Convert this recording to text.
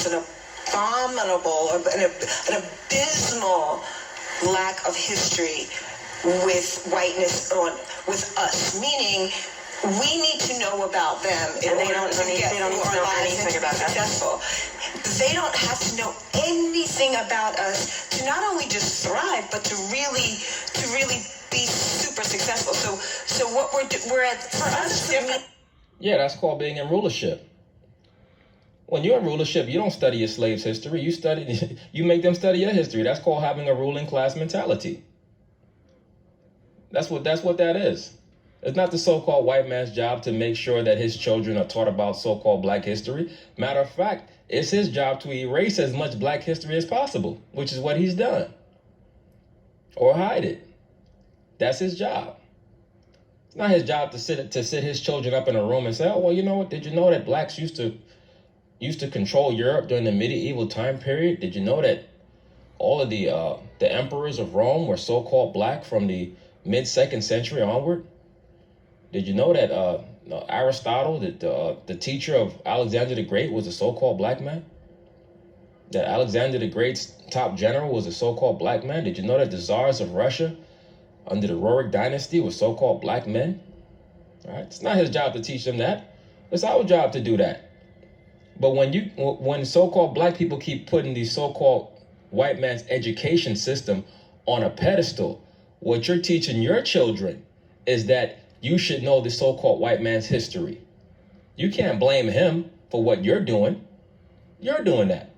is an abominable, an abysmal lack of history with whiteness with us, meaning we need to know about them in order to get our lives and to be successful. They don't have to know anything about us to not only just thrive, but to really be super successful. So what we're at, for us, yeah, that's called being in rulership. When you're in rulership, you don't study your slaves' history. You make them study your history. That's called having a ruling class mentality. That's what that is. It's not the so-called white man's job to make sure that his children are taught about so-called black history. Matter of fact, it's his job to erase as much black history as possible, which is what he's done. Or hide it. That's his job. It's not his job to sit his children up in a room and say, oh, well, you know what? Did you know that blacks used to control Europe during the medieval time period? Did you know that all of the emperors of Rome were so-called black from the mid-2nd century onward? Did you know that Aristotle, the teacher of Alexander the Great, was a so-called black man? That Alexander the Great's top general was a so-called black man? Did you know that the czars of Russia under the Rurik dynasty were so-called black men? All right? It's not his job to teach them that. It's our job to do that. But when so-called black people keep putting the so-called white man's education system on a pedestal, what you're teaching your children is that you should know the so-called white man's history. You can't blame him for what you're doing. You're doing that.